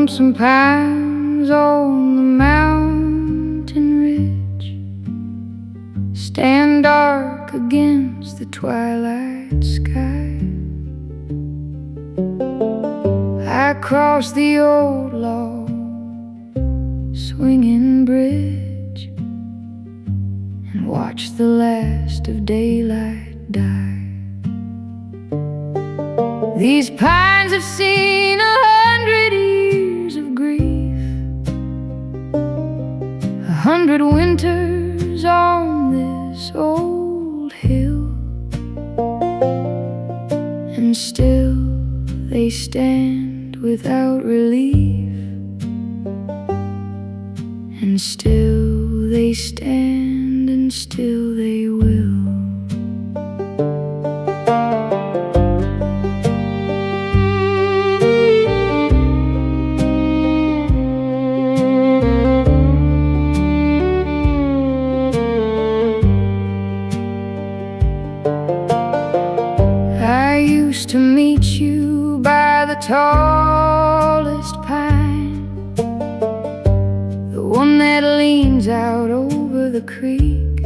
lonesome pines on the mountain ridge stand dark against the twilight sky. I cross the old log swinging bridge and watch the last of daylight die. These pines have seen 100 years of grief, 100 winters on this old hill, and still they stand without relief, and still they stand, and still they will. To meet you by the tallest pine, the one that leans out over the creek.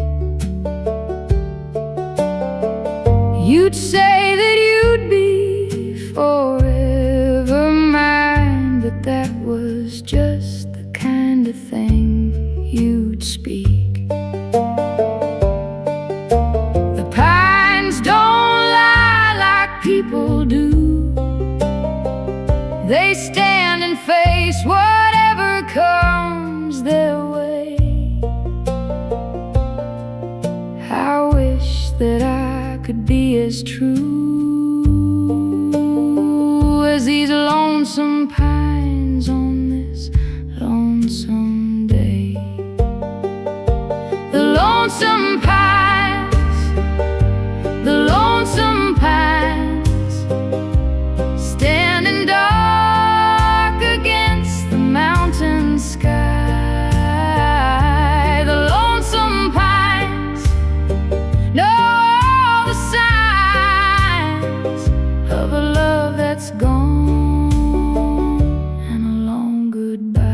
You'd say that you'd be forever mine, but that was just the kind of thing you'd speak. People do. They stand and face whatever comes their way. I wish that I could be as true as these lonesome pines on this lonesome day. The lonesome pines, the lonesome pines, standing dark against the mountain sky. The lonesome pines know all the signs of a love that's gone and a long goodbye.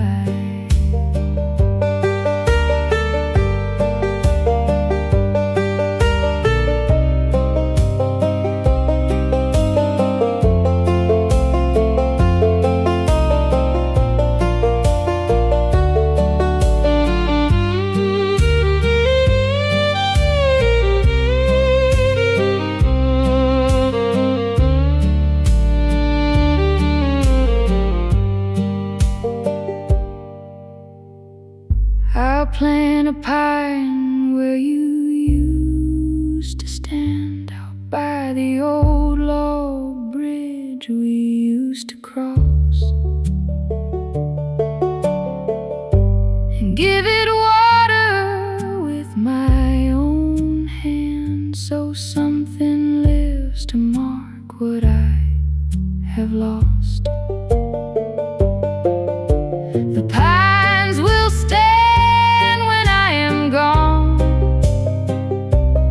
I'll plant a pine where you used to stand, out by the old log bridge we used to cross, and give it water with my own hand, so something lives to mark what I have lost. The pines will stand when I am gone,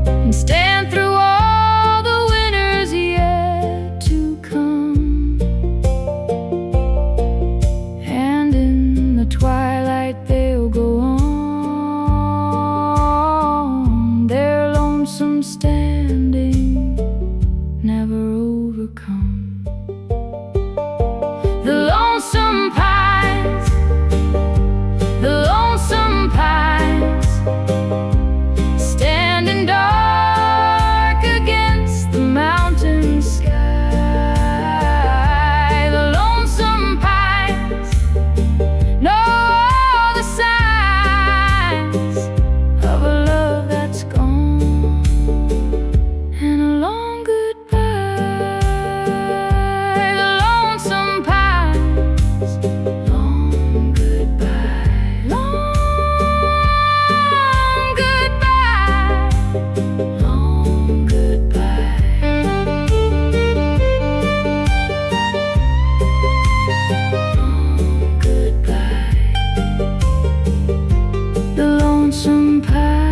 and stand through all the winters yet to come, and in the twilight they'll go on, their lonesome standing never overcome. The lonesome pines, the lonesome pines, standing dark against the mountain sky. The lonesome pines know all the signs of a love that's gone and a long goodbye. The lonesome pines, long goodbye, long goodbye, long goodbye. Long goodbye. The lonesome pine,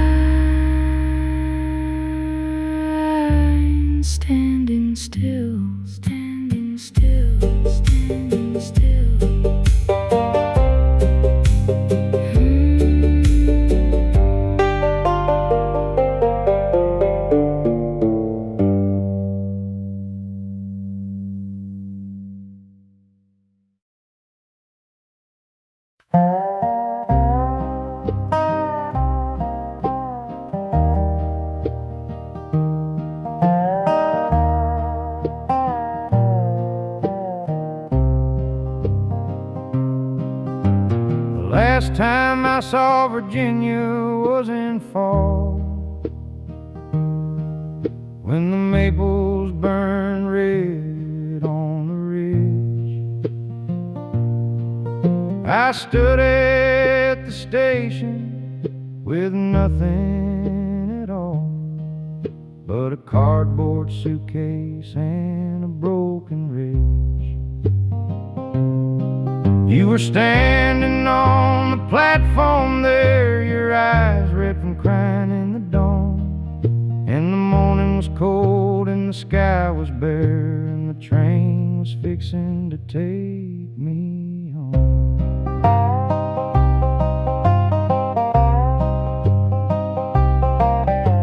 standing still, standing still, standing still. last time I saw Virginia was in fall, when the maples burn red on the ridge. I stood at the station with nothing at all but a cardboard suitcase and a broken ridge. You were standing on the platform there, your eyes red from crying in the dawn. And the morning was cold and the sky was bare, and the train was fixing to take me home.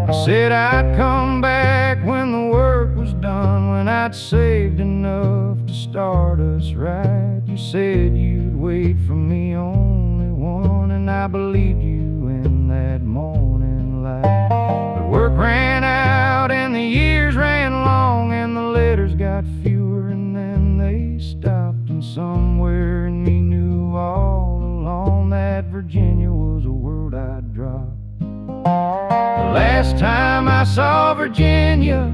I said I'd come back when the work was done, when I'd saved enough to start us right. You said you'd wait for me, only one, and I believed you in that morning light. But work ran out and the years ran long, and the letters got fewer and then they stopped. And somewhere in me knew all along that Virginia was a word I'd dropped. The last time I saw Virginia,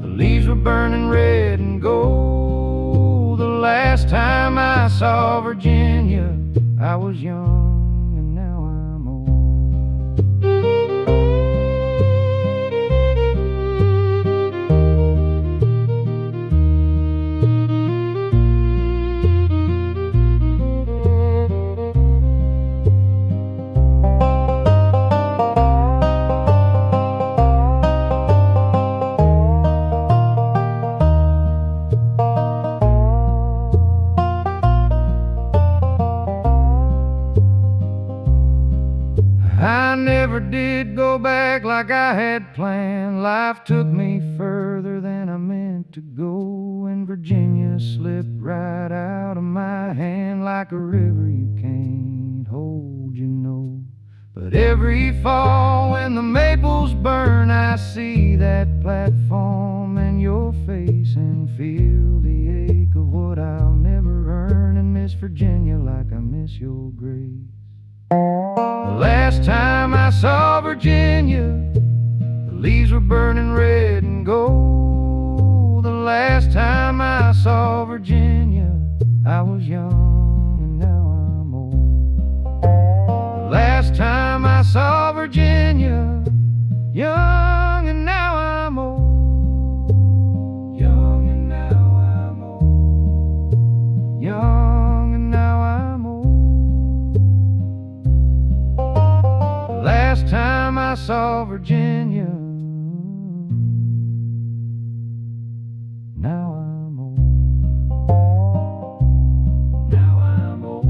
the leaves were burning red and gold. The last time I saw Virginia, I was young and now I'm old. I never did go back like I had planned. Life took me further than I meant to go, and Virginia slipped right out of my hand like a river you can't hold, you know. But every fall when the maples burn, I see that platform and your face and feel the ache of what I'll never earn, and miss Virginia like I miss your grace. The last time I saw Virginia, the leaves were burning red and gold. The last time I saw Virginia, I was young and now I'm old. The last time I saw Virginia, young and now I'm old. Young and now I'm old. Young and now I'm old. Last time I saw Virginia, now I'm old. Now I'm old.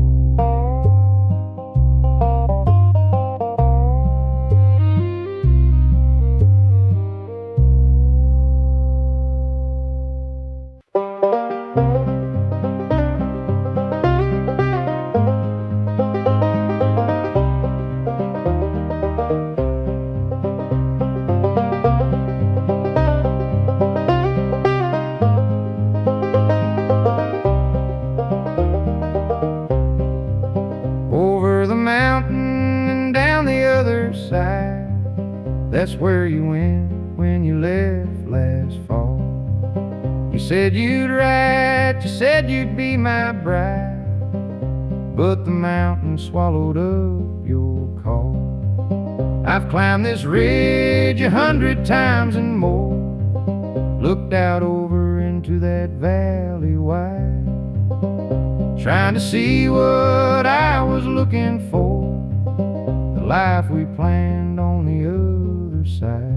Over the mountain and down the other side, that's where you went when you left last fall. You said you'd write, you said you'd be my bride, but the mountain swallowed up your call. I've climbed this ridge 100 times and more, looked out over into that valley wide, trying to see what I was looking for, the life we planned on the other side.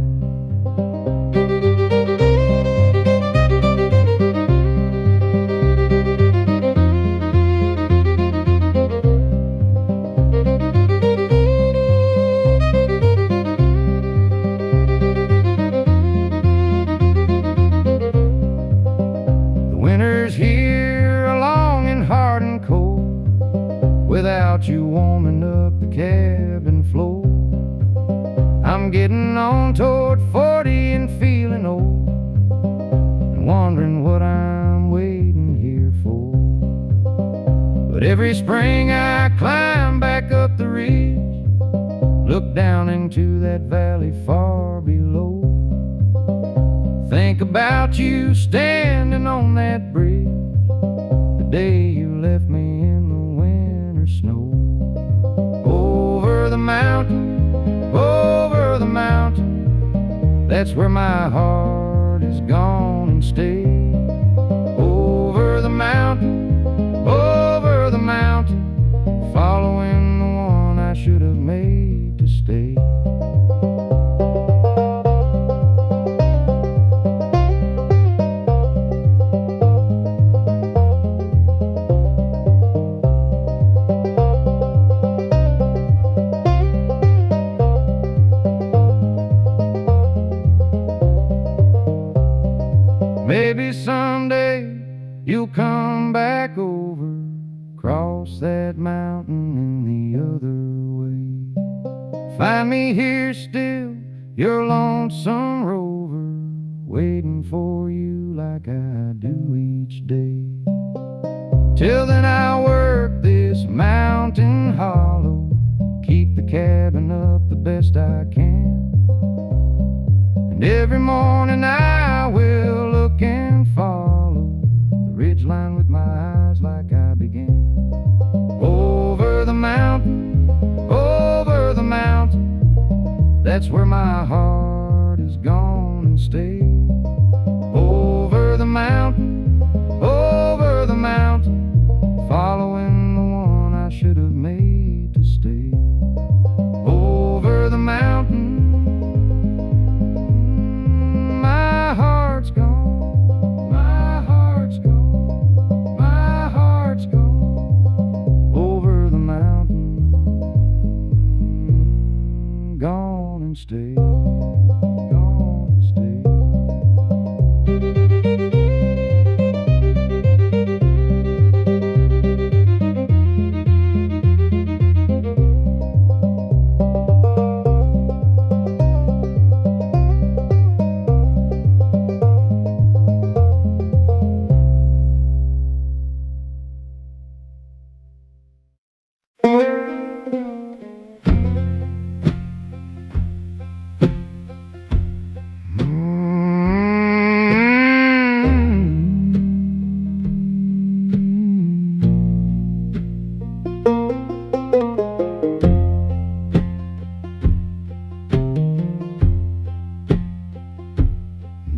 The winter's here, long and hard and cold, without you warming up the cabin floor. I'm getting on toward 40 and feeling old, and wondering what I'm waiting here for. But every spring I climb back back up the ridge, look down into that valley far below. Think about you standing on that bridge, the day you left me in the winter snow. Over the mountain, that's where my heart is gone and stayed. Over the mountain, following the one I should have made to stay. Maybe someday you'll come back over, cross that mountain in the other way. Find me here still, your lonesome rover, waiting for you like I do each day. Till then I'll work this mountain hollow, keep the cabin up the best I can. And every morning I will look and follow the ridgeline with my eyes like I began. Over the mountain, that's where my heart is gone and stayed. Over the mountain, following the one I should have made to stay. Over the mountain, my heart's gone, my heart's gone, my heart's gone. Over the mountain, gone and stayed, gone and stayed.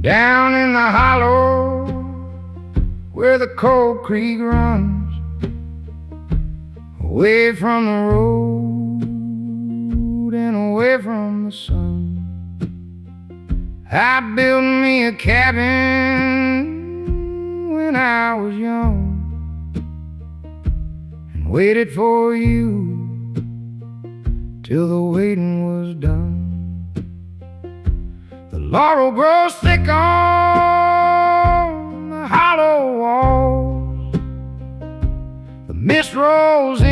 Down in the hollow where the cold creek runs, away from the road and away from the sun, I built me a cabin when I was young, and waited for you till the waiting was done. The laurel grows thick on the hollow walls, the mist rolls in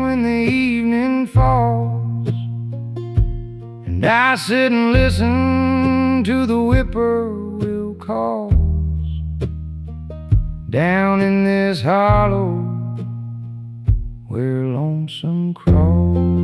when the evening falls, and I sit and listen to the whippoorwill calls. Down in this hollow where lonesome crawls.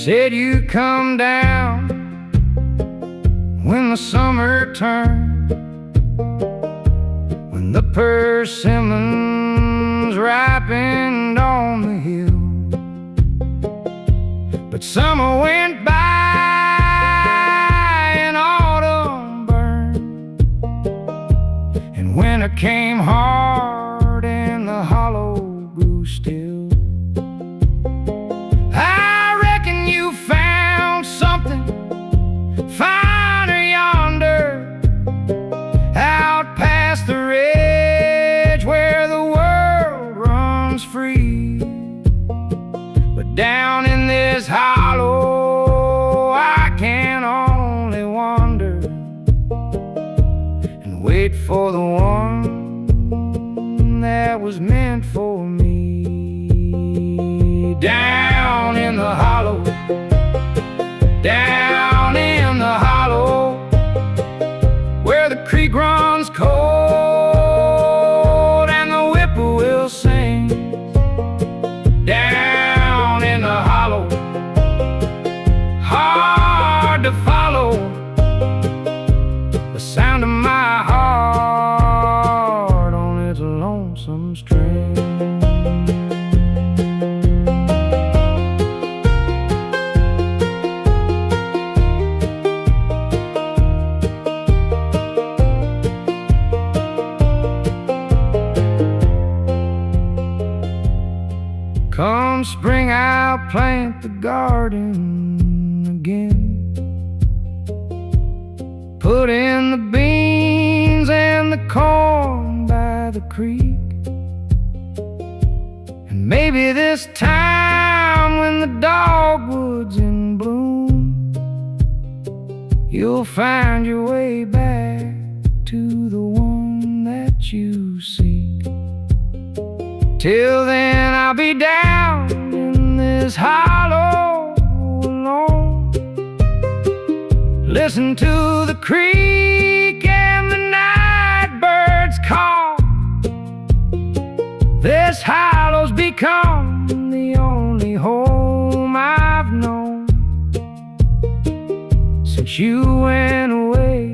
Said you'd come down when the summer turned, when the persimmons ripened on the hill. But summer went by and autumn burned, and winter came hard and the hollow grew still. Finer yonder, out past the ridge where the world runs free. But down in this hollow for the one that was meant for me. Down in the hollow, down in the hollow, where the creek runs cold and the whippoorwill sings. Down in the hollow, hard to follow the sound of my heart on its lonesome string. Come spring, I'll plant the garden again, put in the beans and the corn by the creek. And maybe this time when the dogwood's in bloom, you'll find your way back to the one that you seek. Till then I'll be down in this hollow alone, listen to the creek and the night birds call. This hollow's become the only home I've known since you went away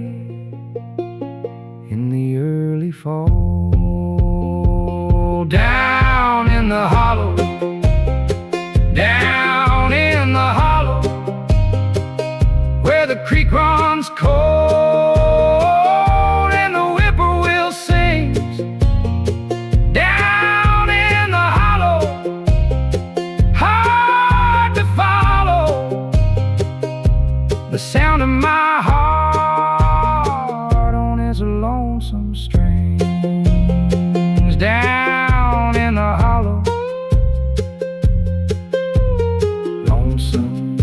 in the early fall. Down in the hollow, down in the hollow, where the creek runs cold and the whippoorwill sings. Down in the hollow, hard to follow the sound of my heart on its lonesome strings. Down in the hollow, lonesome,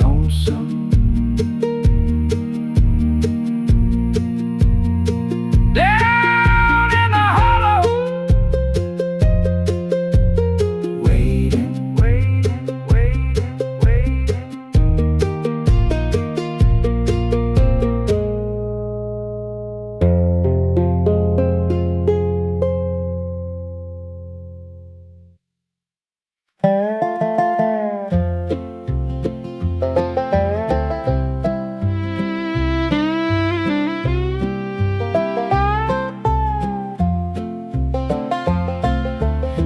lonesome. Down in the hollow, waiting, waiting, waiting, waiting.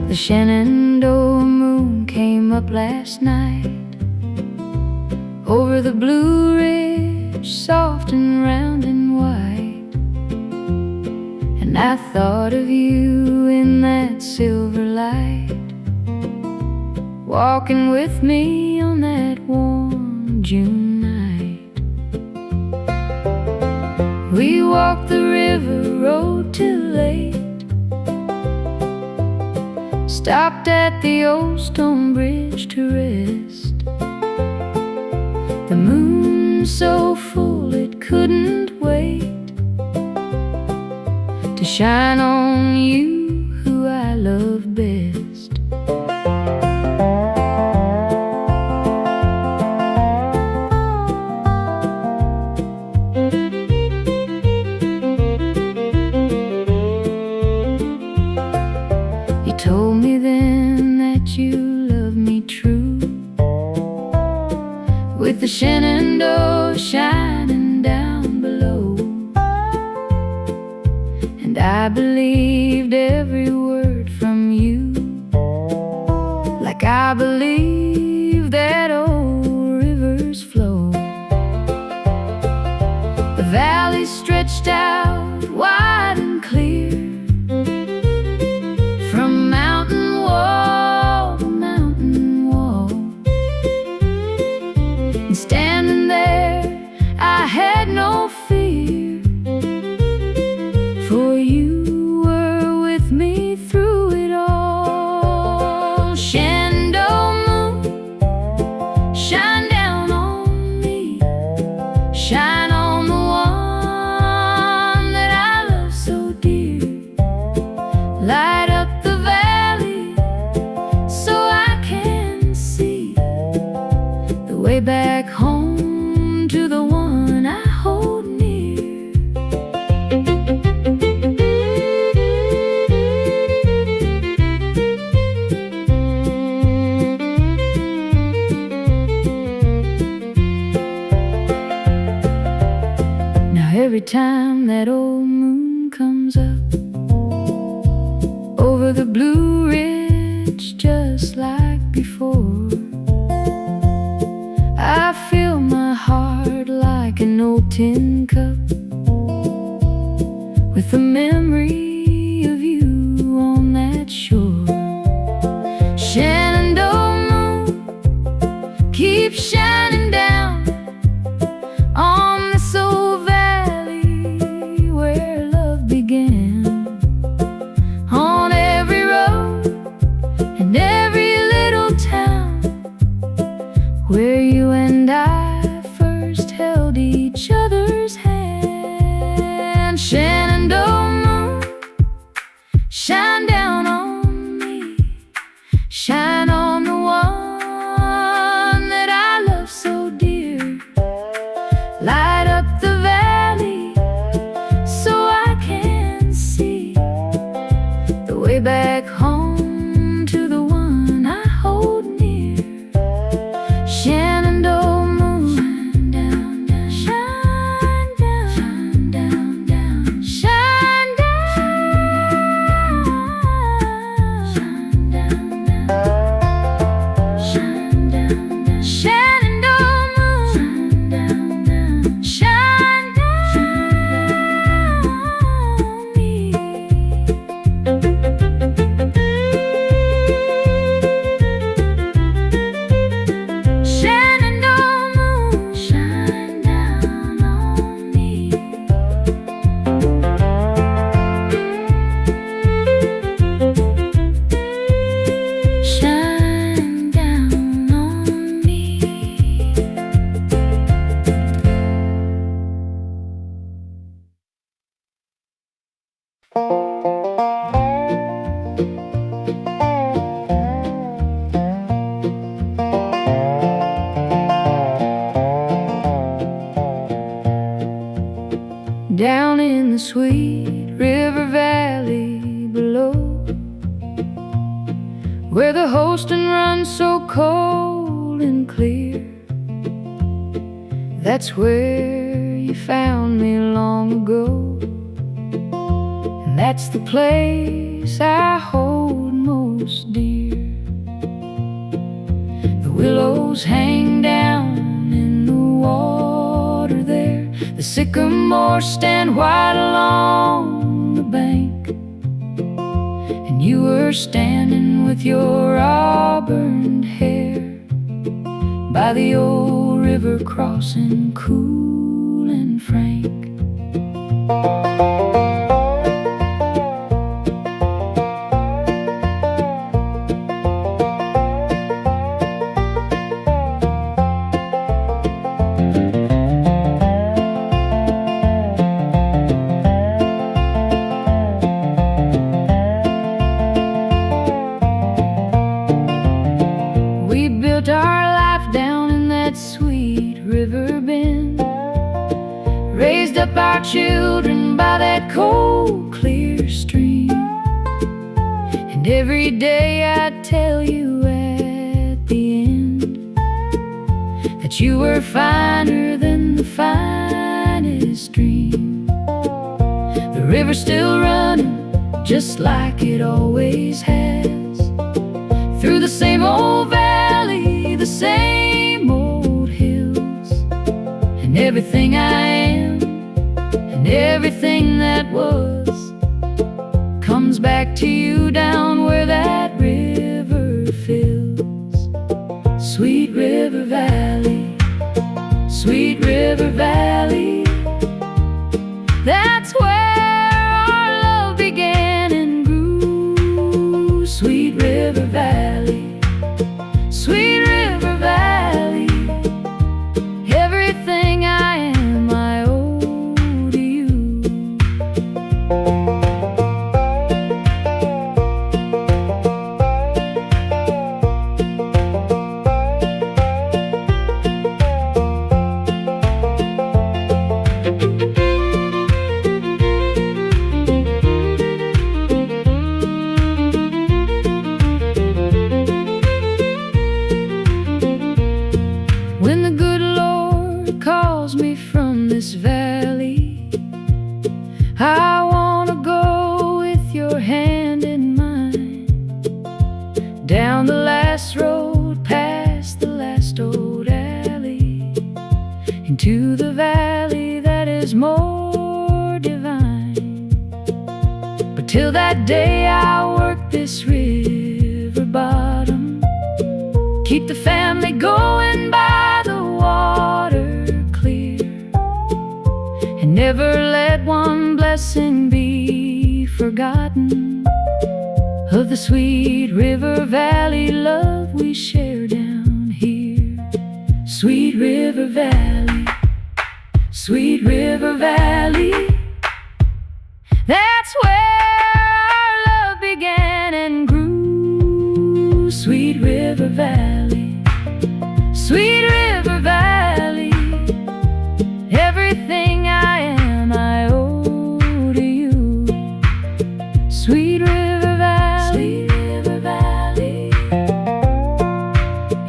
The Shenandoah Moon came up last night over the Blue Ridge, soft and round and white. And I thought of you in that silver light, walking with me on that warm June night. We walked the river road till late, stopped at the old stone bridge to rest. The moon so full it couldn't wait to shine on you, who I love best. You told me then that you love me true, with the Shenandoah shining down below. And I believed every word from you, like I believe that old rivers flow. The valley stretched out wide and clear, from mountain wall to mountain wall. And standing there, I had no fear, for you were with me through light up the valley so I can see the way back home to the one I hold near. Now every time that old moon comes up over the Blue Ridge, just like before, I feel my heart like an old tin cup with the memory of you on that shore. Shenandoah Moon keeps shining down on this old valley where love began. On every road and every little town where you and I first held each other's hand. Shenandoah Moon, shine down on me, shine on the one that I love so dear. Light up the valley so I can see the way back home to the one I hold near. Shenandoah Moon, shine down, down, shine down, shine down, down, shine down, shine down, down, shine down, down. Shenandoah Moon, shine down, down, shine down on me. Shenandoah Moon, shine down on me. Shine down on me. Down in the sweet river valley below, where the Holston runs so cold and clear, that's where you found me long ago, and that's the place I hold most dear. The willows hang down in the water there, the sycamores stand white along the bank, and you were standing with your auburn hair by the old river crossing, cool and frank. We built our life down in that sweet river bend, raised up our children by that cold, clear stream, and every day I'd tell you at the end that you were finer than the finest dream. The river's still running just like it always has, through the same old valley, the same old hills, and everything I am and everything that was comes back to you down where that river fills. Sweet River Valley, Sweet River Valley, that's where our love began and grew. Sweet River Valley, Sweet River Valley, everything I am I owe to you. this valley. I wanna go with your hand in mine, down the last road, past the last old alley, into the valley that is more divine. But till that day I'll work this river bottom, keep the family going by the water clear, and never let one blessing be forgotten of the sweet river valley love we share down here. Sweet river valley, sweet river valley, that's where our love began and grew. Sweet river valley, sweet river valley, everything I am I owe to you. Sweet river valley, sweet river valley,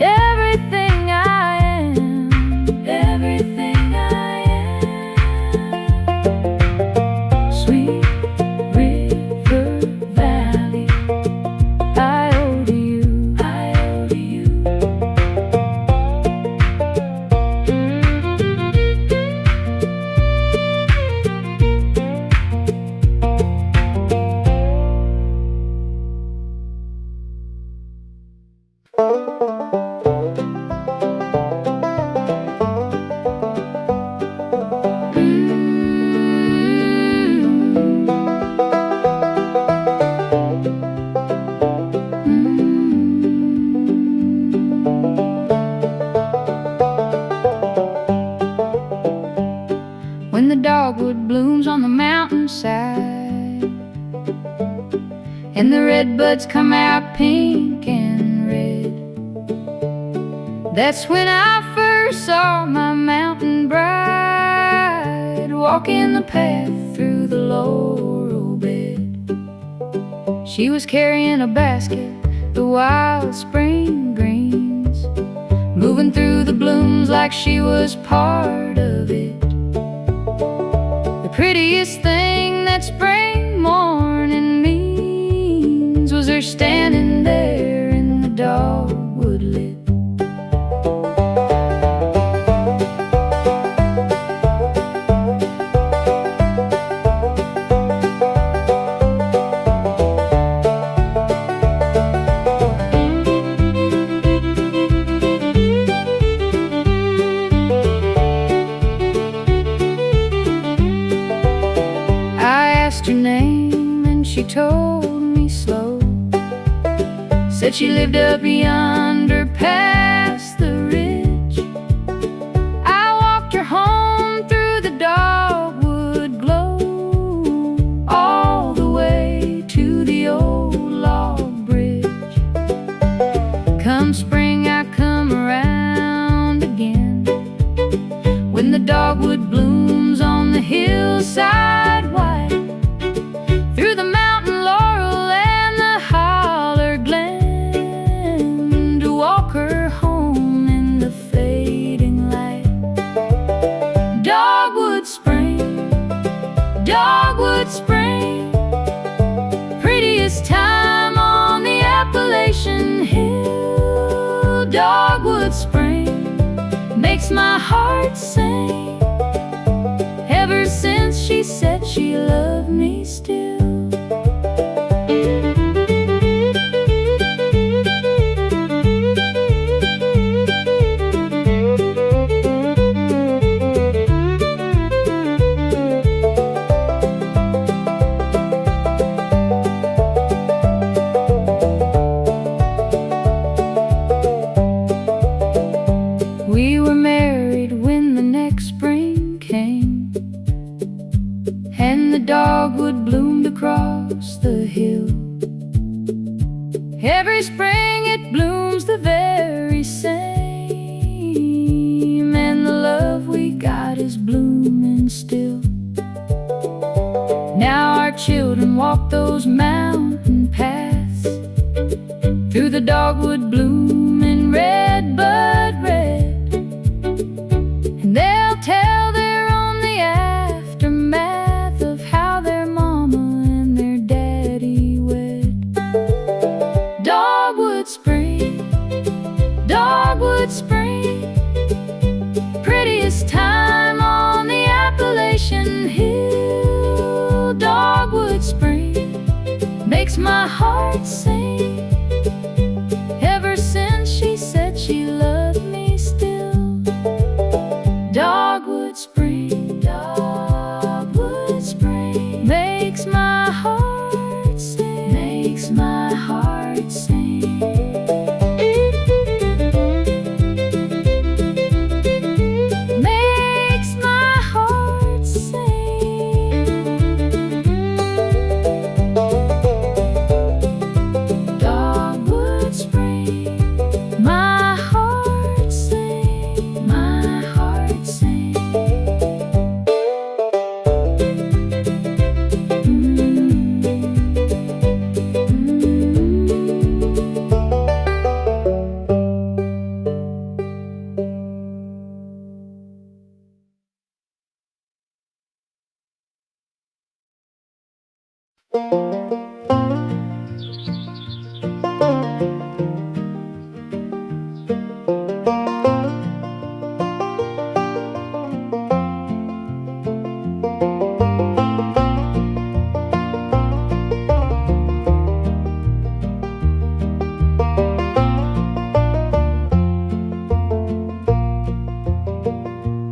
everything I am, everything I am. Sweet river valley, I owe to you, I owe to you. When the dogwood blooms on the mountainside, and the redbuds come out pink and red, that's when I first saw my mountain bride walking the path through the laurel bed. She was carrying a basket, the wild spring greens, moving through the blooms like she was part of it. The prettiest thing that spring morning means was her standing there in the dogwood lit. Her name and she told me slow, said she lived up yonder past the ridge. I walked her home through the dogwood glow, all the way to the old log bridge. Come spring I come around again, when the dogwood blooms on the hillside white, through the mountain laurel and the holler glen, to walk her home in the fading light. Dogwood Spring, Dogwood Spring, prettiest time on the Appalachian hill. Dogwood Spring makes my heart sing, ever since she said she loved me still. We were married when the next spring came, and the dogwood bloomed across the hill. Every spring it blooms the very same, and the love we got is blooming still. Now our children walk those mountain paths, through the dogwood blooming redbud red, and they'll tell their only my heart sing. Ever since she said she loved me still. Dogwood Spring, Dogwood Spring, makes my heart sing, makes my heart sing. Makes my heart sing. Dogwood Spring, my heart sing, my heart sing.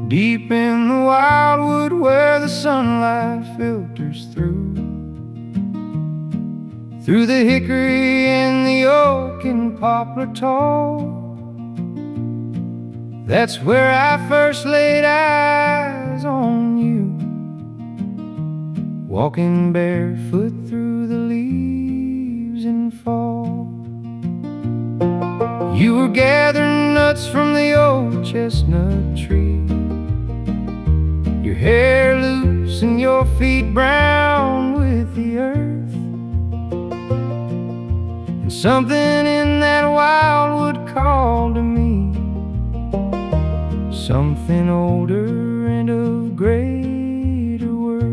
Deep in the wildwood where the sunlight filters through the hickory and the oak and poplar tall. That's where I first laid eyes on you, walking barefoot through the leaves in fall. You were gathering nuts from the old chestnut tree, your hair loose and your feet brown with the earth. And something in that wildwood called to me, something older and of greater worth.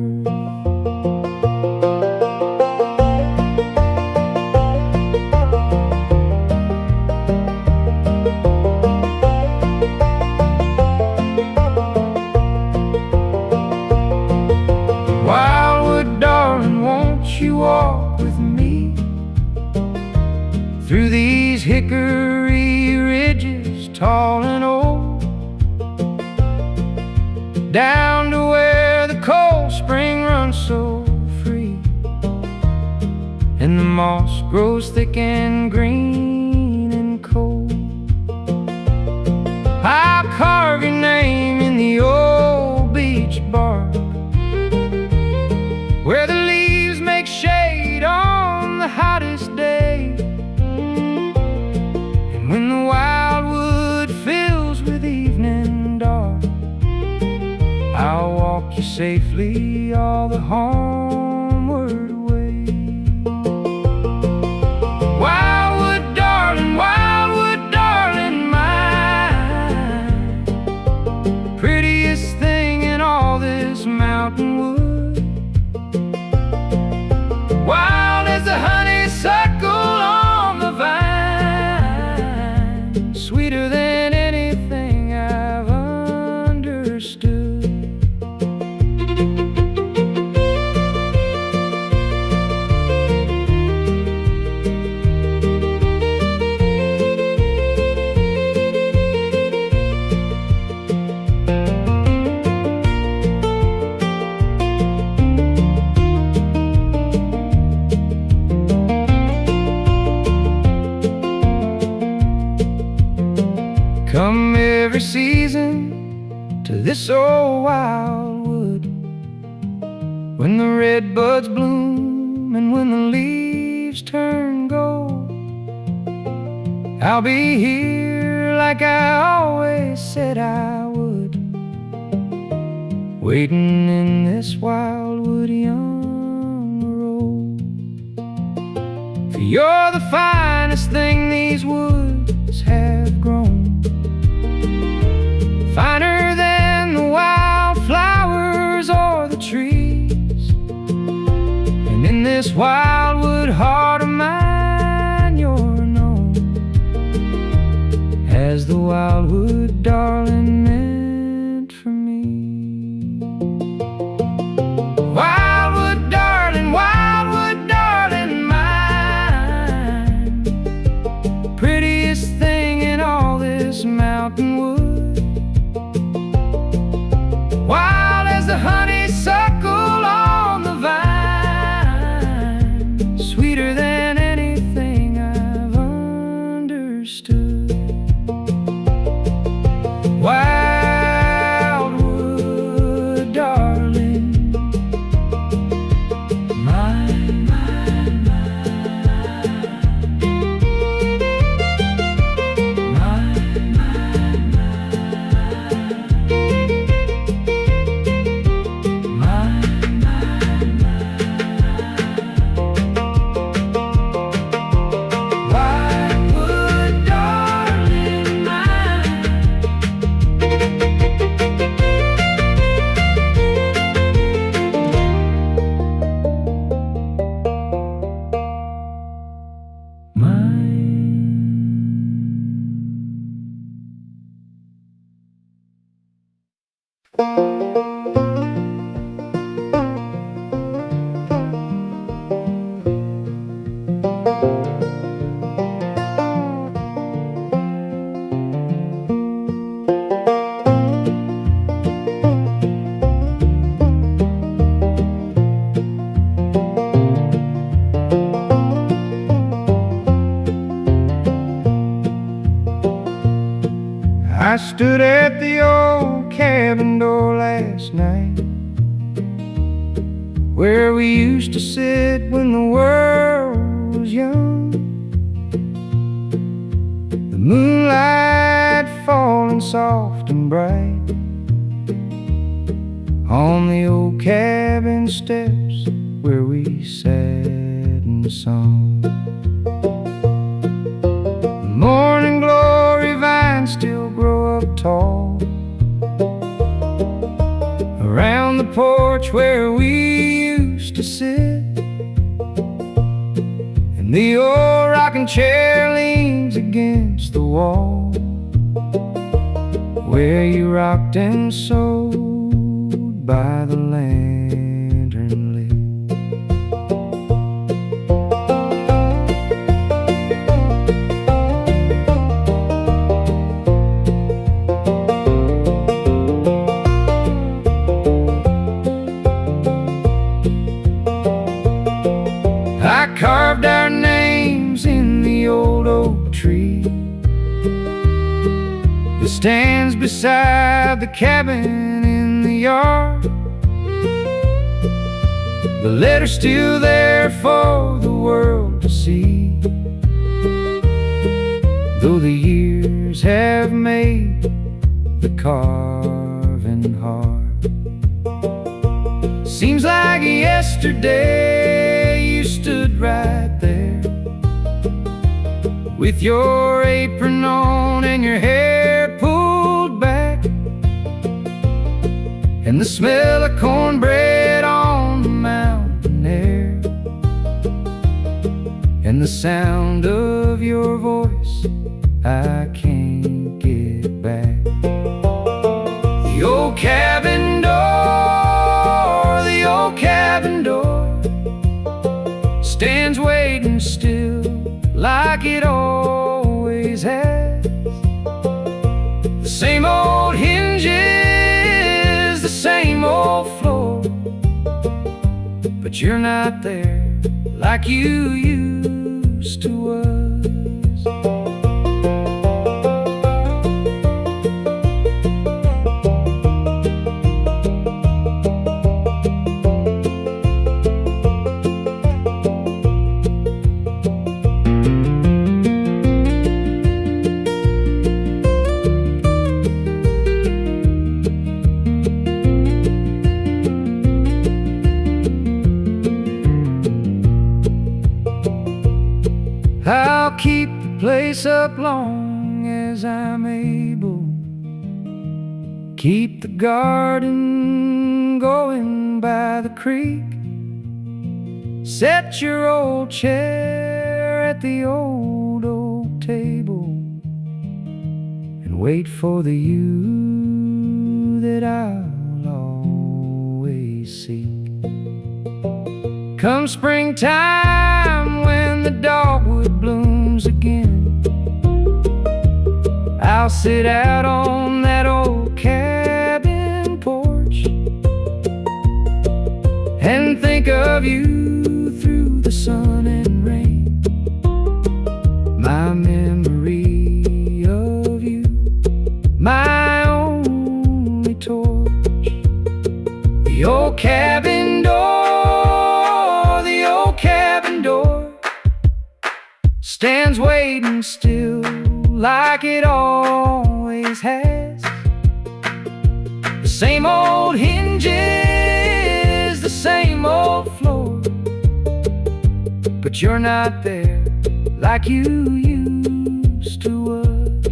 Wildwood darling, won't you walk with me through these hickory ridges, tall and old, down to where the cold spring runs so free, and the moss grows thick and green and cold. I'll carve your name in the old beech bark, where the leaves make shade on the hottest day. And when the wildwood fills with evening dark, I'll walk you safely all the homeward way. Wildwood darling, my prettiest thing in all this mountain wood. Wild as the honeysuckle on the vine, sweeter than anything I've understood. Come every season to this old wildwood, when the red buds bloom and when the leaves turn gold. I'll be here like I always said I would, waiting in this wildwood, young or old. For you're the finest thing these woods have grown, finer than the wildflowers or the trees. And in this wildwood heart of mine, you're known as the wildwood darling meant for me. Wildwood darling, my I stood at the old cabin door last night, where we used to sit when the world was young. The moonlight falling soft and bright on the old cabin steps where we sat and sung. The morning glory vines still grow up tall around the porch where we used to sit, and the old rocking chair leans against the wall where you rocked and sewed by the lantern lit. I carved our names in the old oak tree that stands beside the cabin in the yard. The letter's still there for the world to see, though the years have made the carving hard. Seems like yesterday you stood right there with your apron on and your hair pulled back, and the smell of cornbread on the mountain air, and the sound of your voice I can't get back. The old cabin door, the old cabin door stands waiting still like it always has. The same old hinges, the same old floor, but you're not there like you used to us. I'll keep the place up long as I'm able, keep the garden going by the creek, set your old chair at the old oak table, and wait for the you that I'll always seek. Come springtime when the dogwood blooms again, I'll sit out on that old cabin porch and think of you through the sun and rain. My memory of you, my only torch. The old cabin door, the old cabin door stands waiting still like it always has. The same old hinges, the same old floor, but you're not there like you used to us.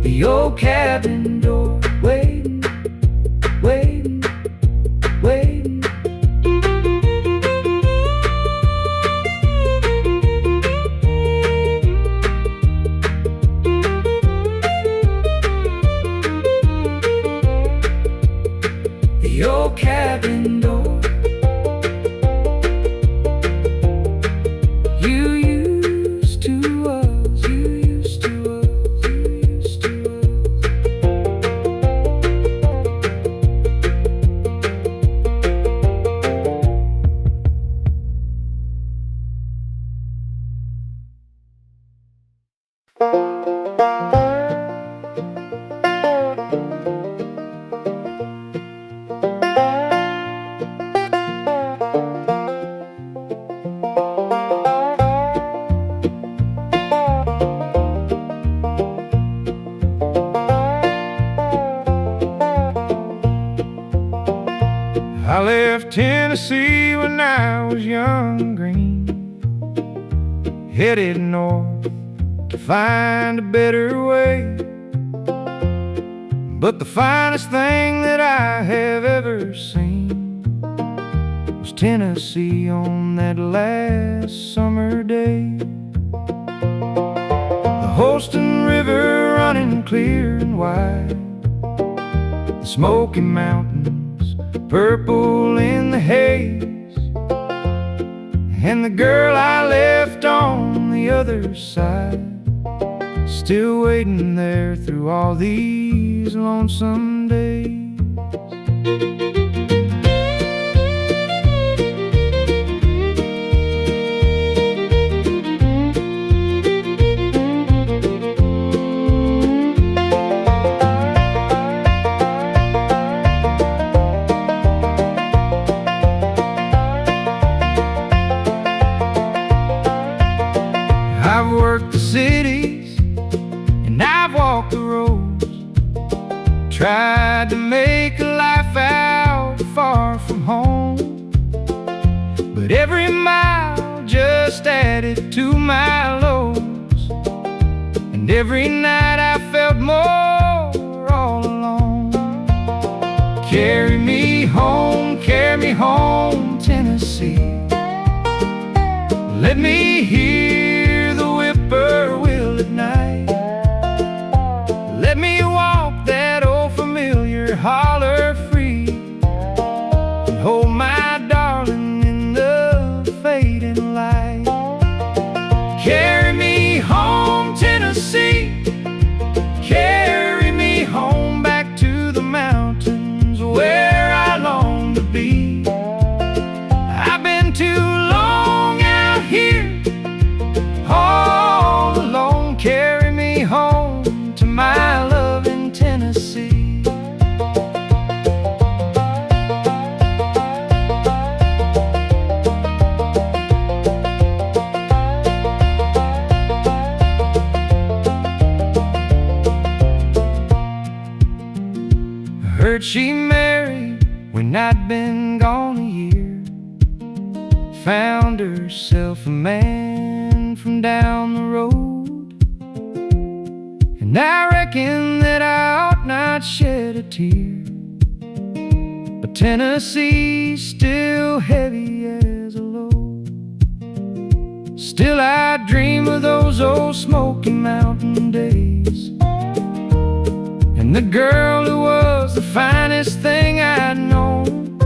The old cabin door waiting, waiting, waiting. The old cabin door, you used to us, you used to us, you used to us. left Tennessee when I was young and green, headed north to find a better way. But the finest thing that I have ever seen was Tennessee on that last summer day. The Holston River running clear and wide, the Smoky Mountains purple in the haze, and the girl I left on the other side, still waiting there through all these lonesome days. I've worked the cities and I've walked the roads, tried to make a life out far from home, but every mile just added to my lows, and every night I felt more all alone. Carry me home, Tennessee. Let me hear the whippoorwill at night. Let me walk that old familiar holler free, and hold my darling in the fading light. Carry me home, Tennessee. Carry me home back to the mountains where I long to be. I've been too long out here all alone. Carry me home to my love in Tennessee. I heard she married when I'd been gone a year, found herself a man from down the road, and I reckon that I ought not shed a tear, but Tennessee's still heavy as a load. Still I dream of those old Smoky Mountain days, and the girl who was the finest thing I'd known.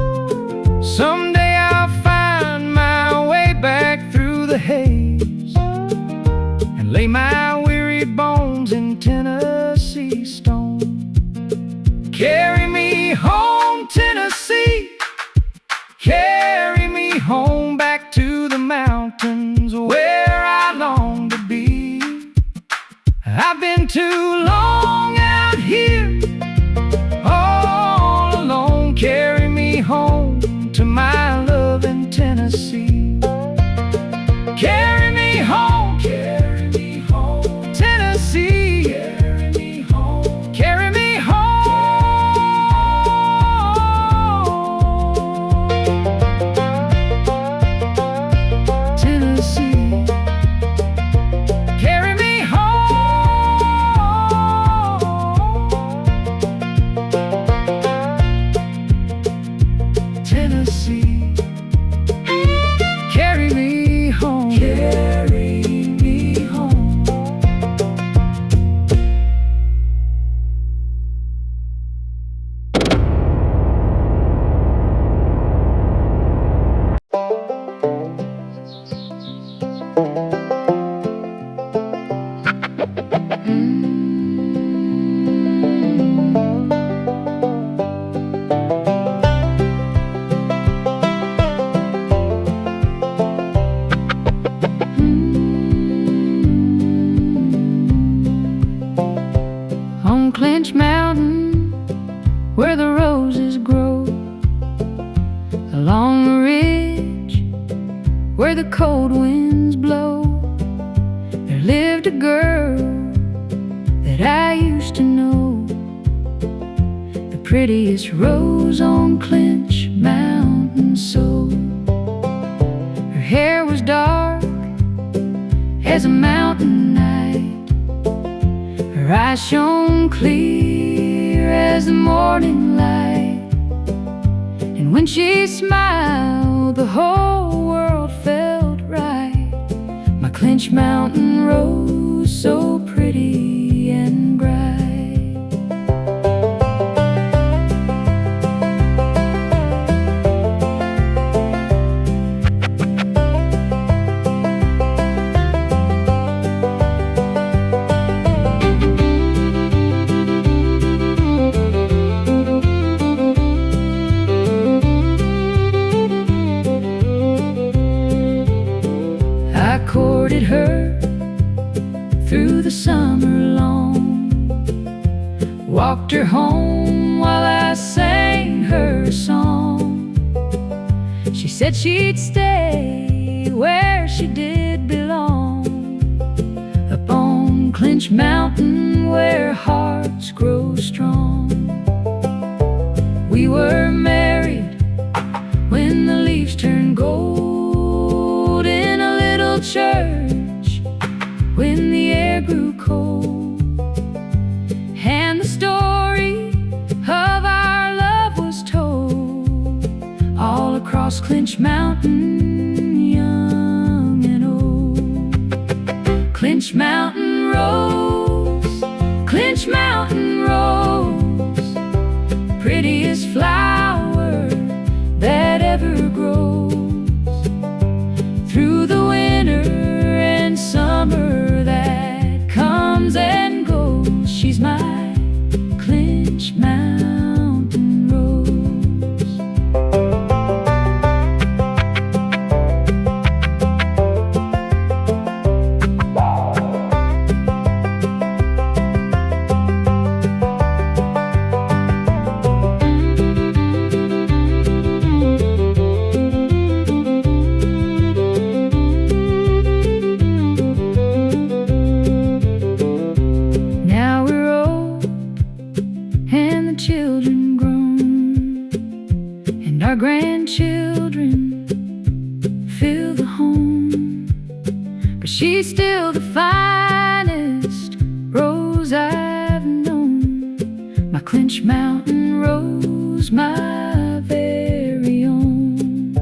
Someday I'll find my way back through the haze, and lay my wearied bones in Tennessee stone. Carry me home, Tennessee. Carry me home back to the mountains where I long to be. I've been too long out here all alone. Carry me home to my love in Tennessee. Carry me home, Tennessee. Carry me home, carry me home, Tennessee. Carry me home, Tennessee. Carry me home, carry me home. On Clinch Mountain, where the roses grow, along the ridge, where the cold winds blow, there lived a girl that I used to know. The prettiest rose on Clinch Mountain soul. Her hair was dark as a mountain night, her eyes shone clear as the morning light, and when she smiled the whole world felt right. My Clinch mountain rose so pretty and bright. Courted her through the summer long, walked her home while I sang her a song. She said she'd stay where she did belong, up on Clinch Mountain where hearts grow strong. We were married when the leaves turned gold in a little church when the air grew cold, and the story of our love was told all across Clinch Mountain, young and old. Clinch Mountain rose, Clinch Mountain rose, prettiest flower that ever grows. Through the winter and summer that comes and goes, she's my Clinch Mountain rose. Children grown, and our grandchildren fill the home, but she's still the finest rose I've known. My Clinch Mountain rose, my very own.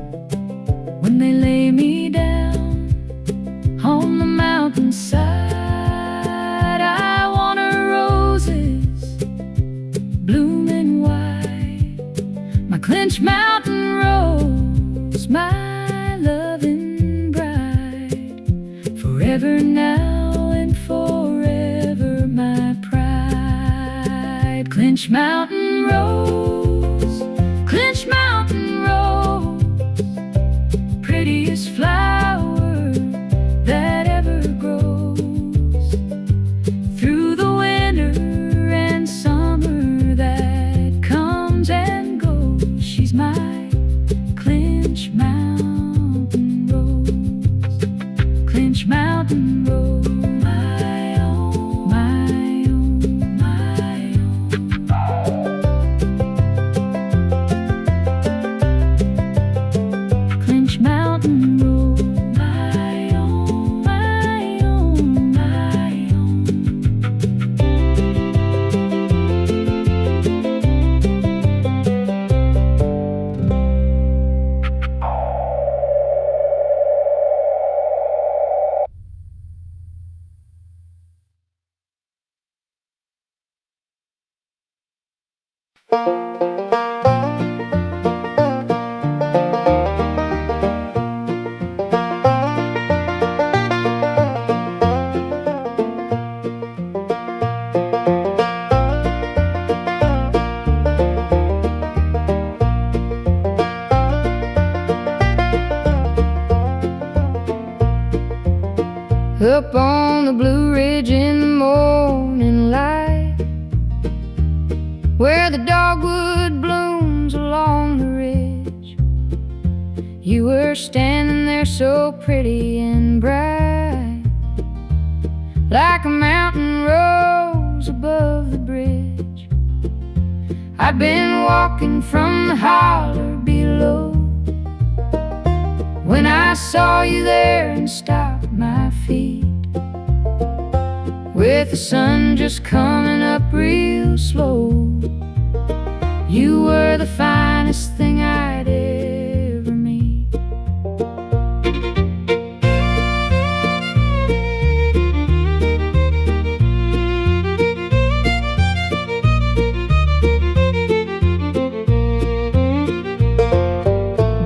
When they lay me down on the mountainside, I want her roses blooming white. My Clinch Mountain rose, my loving bride, forever now and forever my pride. Clinch Mountain rose, Clinch Mountain rose, prettiest flower that ever grows. Through the winter and summer that comes and goes, she's my Clinch Mountain rose, Clinch Mountain rose, my own, my own, my own. Clinch Mountain rose, my own, my own, my own. Up on the Blue Ridge in the morning light, where the dogwood blooms along the ridge, you were standing there so pretty and bright, like a mountain rose above the bridge. I'd been walking from the holler below, when I saw you there and stopped my feet, with the sun just coming up real slow. You were the finest thing I'd ever meet.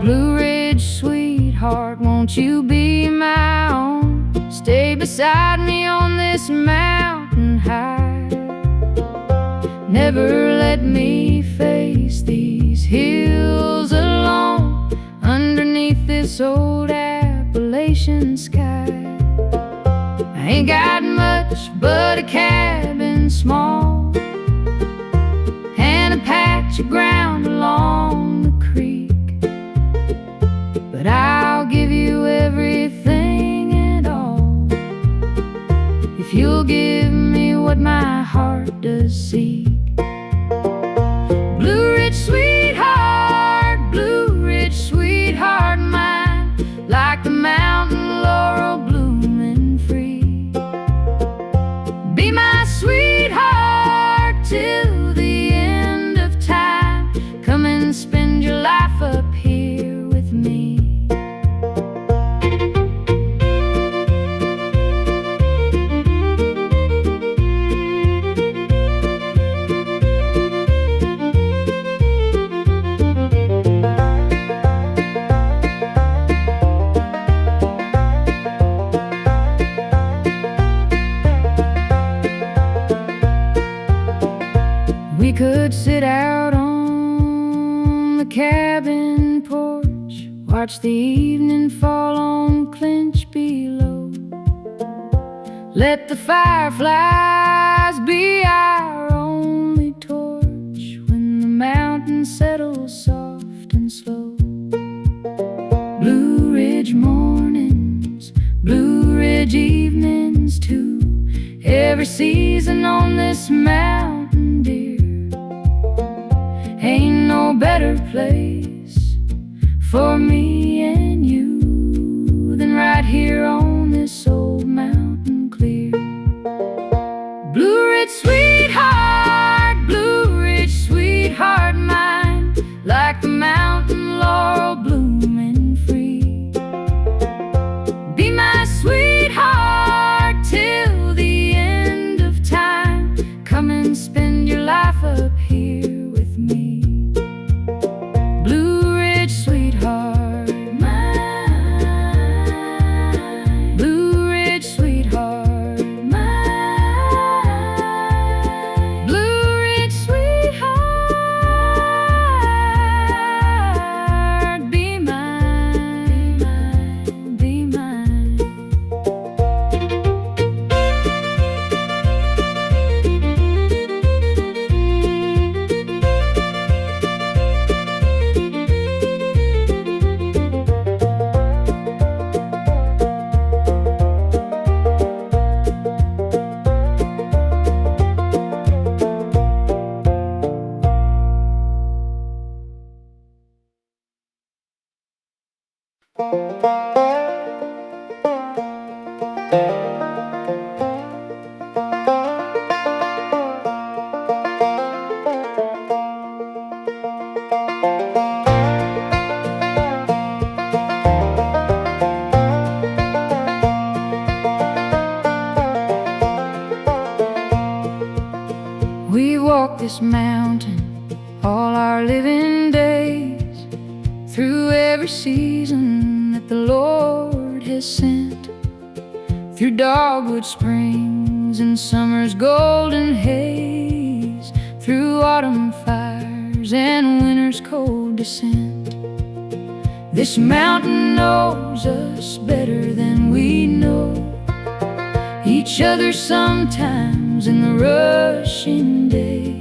Blue Ridge, sweetheart, won't you be my own? Stay beside me on this mountain high. Never let me face these hills alone, underneath this old Appalachian sky. I ain't got much but a cabin small and a patch of ground along the creek, but I'll give you everything and all if you'll give me what my heart does seek. Blue Ridge, sweetheart mine, like the mountain laurel blooming free. Be my sweetheart till the end of time. Come and spend your life up here with me. We could sit out on the cabin porch, watch the evening fall on Clinch below. Let the fireflies be our only torch when the mountain settles soft and slow. Blue Ridge mornings, Blue Ridge evenings too. Every season on this mountain, dear, ain't no better place for me and you than right here on this old mountain clear. Blue Ridge, sweetheart mine, like the mountain laurel blooming free. Be my sweetheart till the end of time. Come and spend your life up here with me. Blue Ridge, sweetheart mine. Blue Ridge, sweetheart mine. Blue Ridge, sweetheart, be mine, be mine, be mine. We walked this mountain all our living days, through every season that the Lord has sent, through Dogwood Springs and summer's golden haze, through autumn fires and winter's cold descent. This mountain knows us better than we know each other sometimes in the rushing day.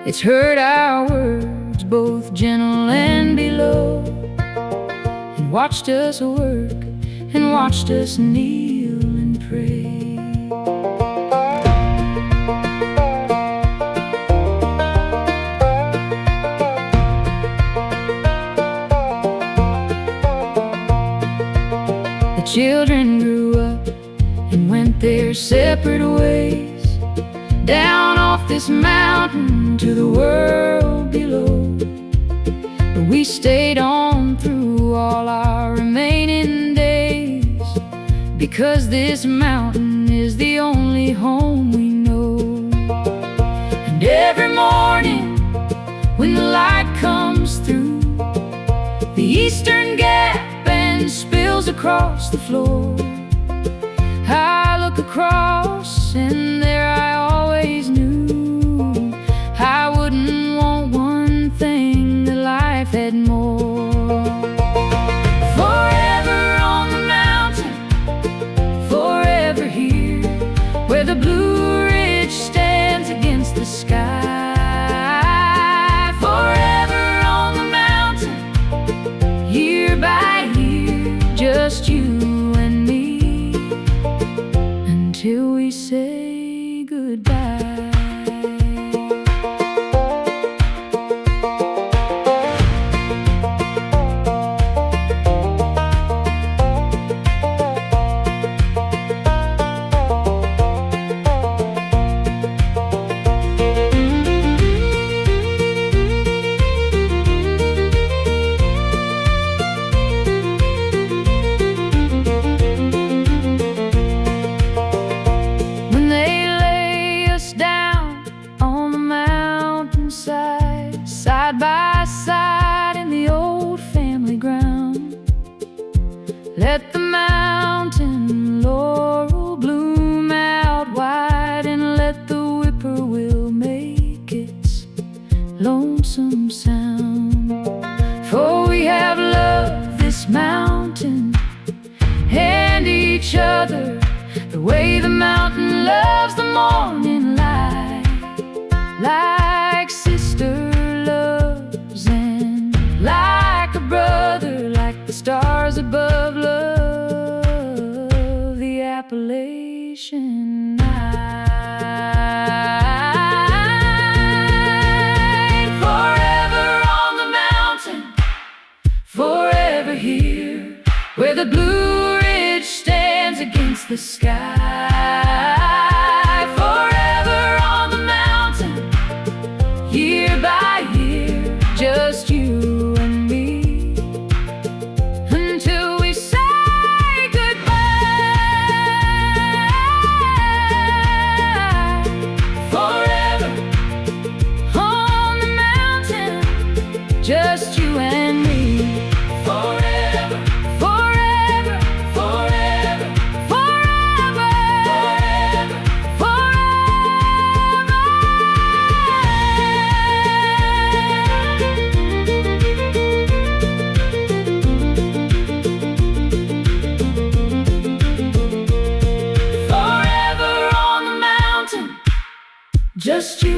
It's heard our words, both gentle and below, and watched us work and watched us kneel and pray. children grew up and went their separate ways, down off this mountain to the world below. But we stayed on through all our remaining days, because this mountain is the only home we know. And every morning when the light comes through the eastern gap and spills across the floor, I look across and there I always knew I wouldn't want one thing that life had more. Forever on the mountain, forever here, where the Blue Ridge stands against the sky. Forever on the mountain, year by year, just you and me, until we say goodbye. Side by side in the old family ground, let the mountain laurel bloom out wide, and let the whippoorwill make its lonesome sound. For we have loved this mountain and each other the way the mountain loves the morning light, like sister loves and like a brother, like the stars above love the Appalachian night. Forever on the mountain, forever here, where the Blue Ridge stands against the sky. Forever on the mountain, year by year, just you and me, until we say goodbye. Forever on the mountain, just you and me. Forever, forever, forever, forever, forever, forever on the mountain, just you